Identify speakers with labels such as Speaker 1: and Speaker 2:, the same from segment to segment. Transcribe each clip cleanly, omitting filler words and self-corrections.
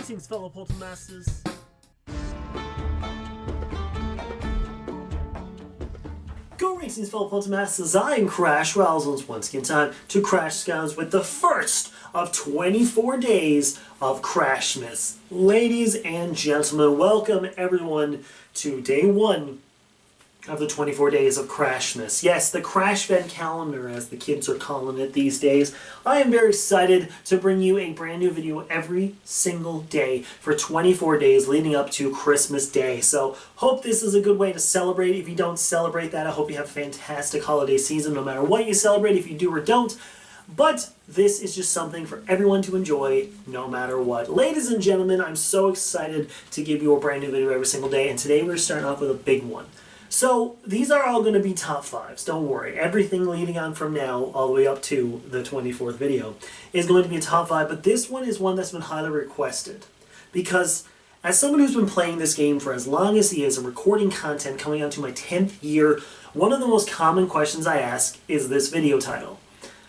Speaker 1: Greetings, fellow Poltermasters. Greetings, fellow Poltermasters. I am Rowsell, and it's once again time to crash Skylanders with the first of 24 days of Crashmas. Ladies and gentlemen, welcome everyone to day one of the 24 days of Crashmas. Yes, the Crash Fed calendar, as the kids are calling it these days. I am very excited to bring you a brand new video every single day for 24 days leading up to Christmas Day. So, hope this is a good way to celebrate. If you don't celebrate that, I hope you have a fantastic holiday season, no matter what you celebrate, if you do or don't. But this is just something for everyone to enjoy, no matter what. Ladies and gentlemen, I'm so excited to give you a brand new video every single day, and today we're starting off with a big one. So, these are all going to be top 5s, don't worry. Everything leading on from now, all the way up to the 24th video, is going to be a top 5, but this one is one that's been highly requested. Because, as someone who's been playing this game for as long as he is and recording content coming on to my 10th year, one of the most common questions I ask is this video title.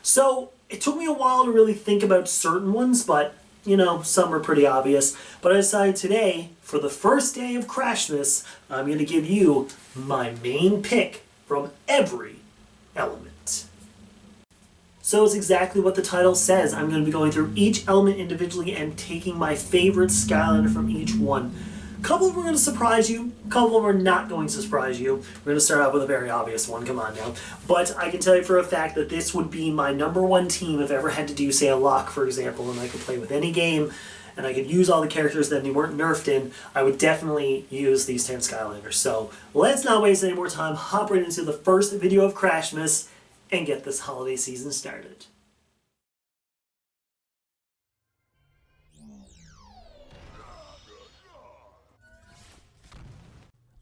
Speaker 1: So, it took me a while to really think about certain ones, but, you know, some are pretty obvious. But I decided today, for the first day of Crashmas, I'm going to give you my main pick from every element. So it's exactly what the title says. I'm going to be going through each element individually and taking my favorite Skylander from each one. A couple of them are going to surprise you, a couple of them are not going to surprise you. We're going to start out with a very obvious one, come on now. But I can tell you for a fact that this would be my #1 team if I ever had to do, say, a lock, for example, and I could play with any game, and I could use all the characters that they weren't nerfed in. I would definitely use these 10 Skylanders. So let's not waste any more time, hop right into the first video of Crashmas, and get this holiday season started.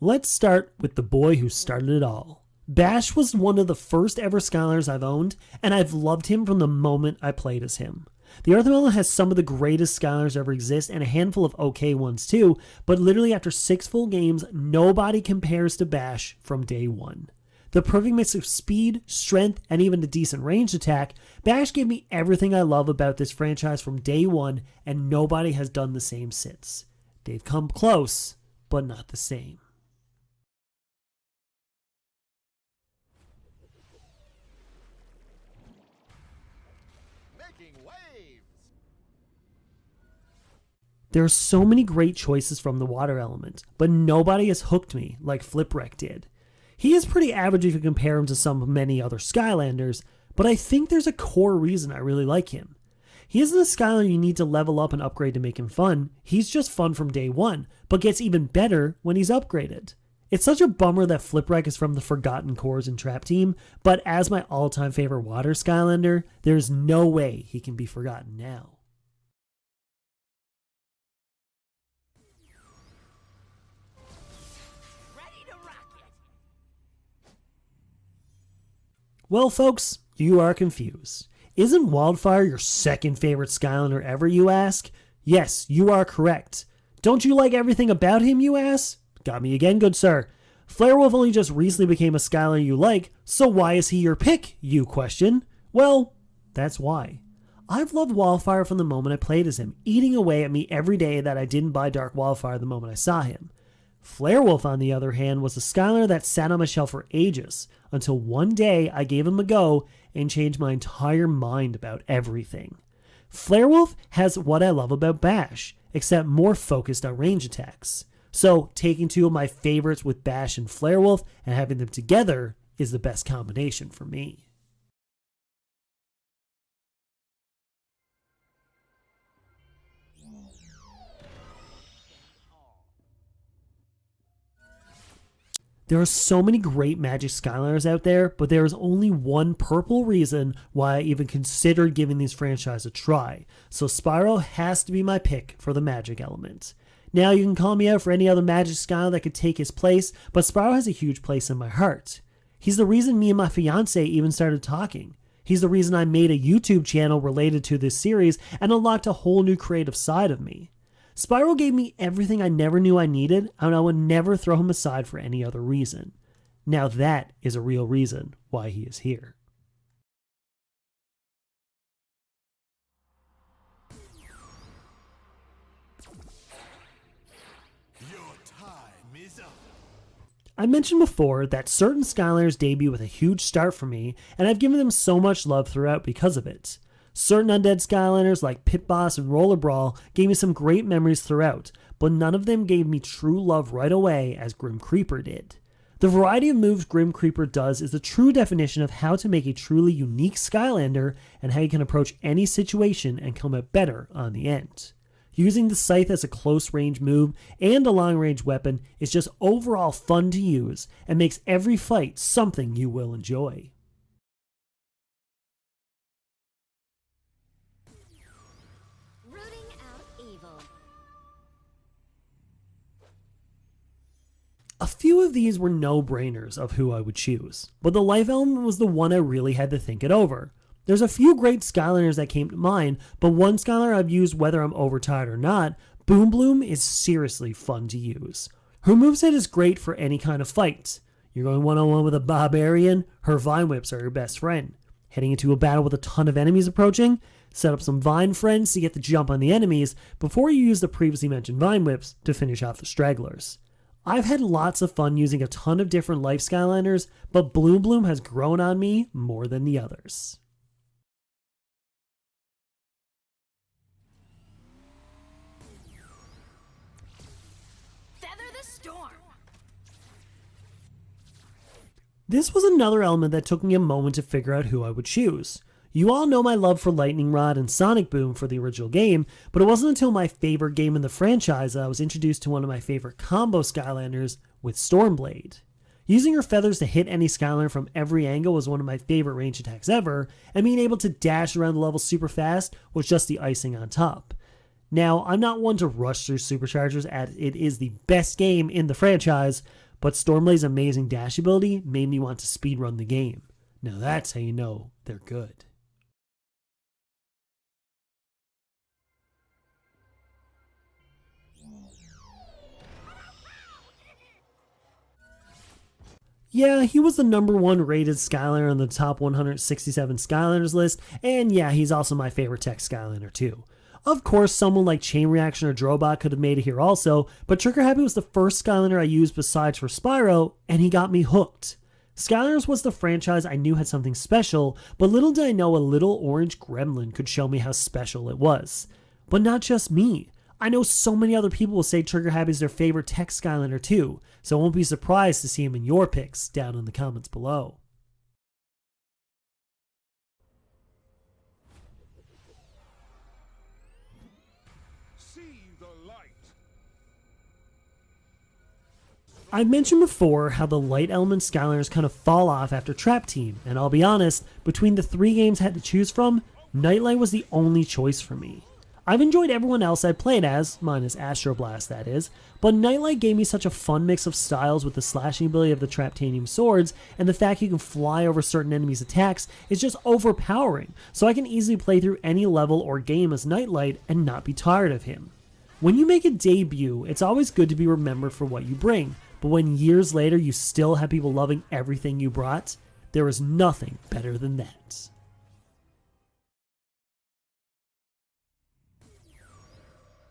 Speaker 1: Let's start with the boy who started it all. Bash was one of the first ever Skylanders I've owned, and I've loved him from the moment I played as him. The AVALON has some of the greatest Skylanders ever exist, and a handful of okay ones too, but literally after 6 full games, nobody compares to Bash from day one. The perfect mix of speed, strength, and even a decent ranged attack, Bash gave me everything I love about this franchise from day one, and nobody has done the same since. They've come close, but not the same. There are so many great choices from the water element, but nobody has hooked me like Flipwreck did. He is pretty average if you compare him to some many other Skylanders, but I think there's a core reason I really like him. He isn't a Skylander you need to level up and upgrade to make him fun, he's just fun from day one, but gets even better when he's upgraded. It's such a bummer that Flipwreck is from the Forgotten Cores and Trap Team, but as my all-time favorite water Skylander, there's no way he can be forgotten now. Well, folks, you are confused. Isn't Wildfire your second favorite Skylander ever, you ask? Yes, you are correct. Don't you like everything about him, you ask? Got me again, good sir. Flarewolf only just recently became a Skylander you like, so why is he your pick, you question? Well, that's why. I've loved Wildfire from the moment I played as him, eating away at me every day that I didn't buy Dark Wildfire the moment I saw him. Flarewolf, on the other hand, was a Skylander that sat on my shelf for ages, until one day I gave him a go and changed my entire mind about everything. Flarewolf has what I love about Bash, except more focused on range attacks. So, taking 2 of my favorites with Bash and Flarewolf and having them together is the best combination for me. There are so many great Magic Skylanders out there, but there is only one purple reason why I even considered giving these franchises a try, so Spyro has to be my pick for the Magic element. Now you can call me out for any other Magic Skylander that could take his place, but Spyro has a huge place in my heart. He's the reason me and my fiance even started talking. He's the reason I made a YouTube channel related to this series and unlocked a whole new creative side of me. Spyro gave me everything I never knew I needed, and I would never throw him aside for any other reason. Now that is a real reason why he is here. I mentioned before that certain Skylanders debut with a huge start for me, and I've given them so much love throughout because of it. Certain undead Skylanders like Pit Boss and Roller Brawl gave me some great memories throughout, but none of them gave me true love right away as Grim Creeper did. The variety of moves Grim Creeper does is the true definition of how to make a truly unique Skylander and how you can approach any situation and come out better on the end. Using the scythe as a close-range move and a long-range weapon is just overall fun to use and makes every fight something you will enjoy.
Speaker 2: Rooting out evil.
Speaker 1: A few of these were no-brainers of who I would choose, but the life element was the one I really had to think it over. There's a few great Skylanders that came to mind, but one Skylander I've used whether I'm overtired or not, Boom Bloom, is seriously fun to use. Her moveset is great for any kind of fight. You're going one-on-one with a barbarian, her vine whips are your best friend. Heading into a battle with a ton of enemies approaching, set up some vine friends to get the jump on the enemies before you use the previously mentioned vine whips to finish off the stragglers. I've had lots of fun using a ton of different life Skylanders, but Boom Bloom has grown on me more than the others. This was another element that took me a moment to figure out who I would choose. You all know my love for Lightning Rod and Sonic Boom for the original game, but it wasn't until my favorite game in the franchise that I was introduced to one of my favorite combo Skylanders with Stormblade. Using her feathers to hit any Skylander from every angle was one of my favorite range attacks ever, and being able to dash around the level super fast was just the icing on top. Now, I'm not one to rush through Superchargers as it is the best game in the franchise, but Stormblade's amazing dash ability made me want to speedrun the game. Now that's how you know they're good. Yeah, he was the #1 rated Skylander on the top 167 Skylanders list, and yeah, he's also my favorite tech Skylander too. Of course, someone like Chain Reaction or Drobot could have made it here also, but Trigger Happy was the first Skylander I used besides for Spyro, and he got me hooked. Skylanders was the franchise I knew had something special, but little did I know a little orange gremlin could show me how special it was. But not just me. I know so many other people will say Trigger Happy is their favorite tech Skylander too, so I won't be surprised to see him in your picks down in the comments below. I've mentioned before how the light element Skylanders kind of fall off after Trap Team, and I'll be honest, between the 3 games I had to choose from, Nightlight was the only choice for me. I've enjoyed everyone else I played as, minus Astro Blast that is, but Nightlight gave me such a fun mix of styles with the slashing ability of the Traptanium swords, and the fact you can fly over certain enemies' attacks is just overpowering, so I can easily play through any level or game as Nightlight and not be tired of him. When you make a debut, it's always good to be remembered for what you bring, but when years later you still have people loving everything you brought, there is nothing better than that.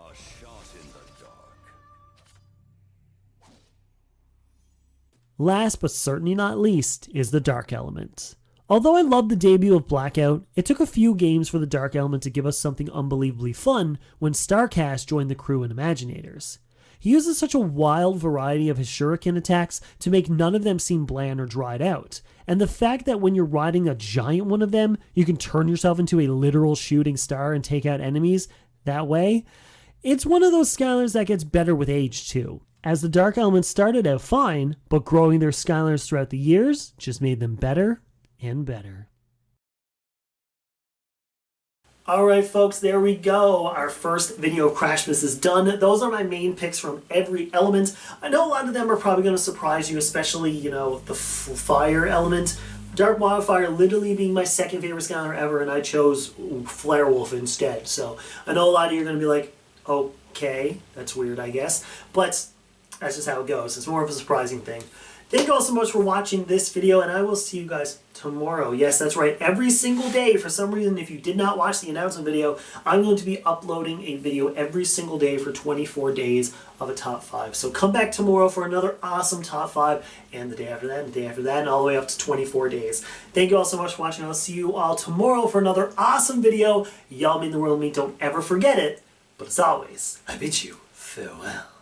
Speaker 3: A shot in the dark.
Speaker 1: Last but certainly not least is the Dark Element. Although I loved the debut of Blackout, it took a few games for the Dark Element to give us something unbelievably fun when Starcast joined the crew in Imaginators. He uses such a wild variety of his shuriken attacks to make none of them seem bland or dried out, and the fact that when you're riding a giant one of them, you can turn yourself into a literal shooting star and take out enemies that way, it's one of those Skylanders that gets better with age too, as the Dark Element started out fine, but growing their Skylanders throughout the years just made them better and better. Alright folks, there we go. Our first video of Crashmas is done. Those are my main picks from every element. I know a lot of them are probably going to surprise you, especially, the fire element. Dark Wildfire literally being my second favorite Skylander ever, and I chose Flare Wolf instead. So I know a lot of you are going to be like, okay, that's weird I guess. But that's just how it goes. It's more of a surprising thing. Thank you all so much for watching this video, and I will see you guys tomorrow. Yes, that's right. Every single day, for some reason, if you did not watch the announcement video, I'm going to be uploading a video every single day for 24 days of a top 5. So come back tomorrow for another awesome top 5, and the day after that, and the day after that, and all the way up to 24 days. Thank you all so much for watching. I'll see you all tomorrow for another awesome video. Y'all mean the world to me. Don't ever forget it. But as always, I bid you farewell.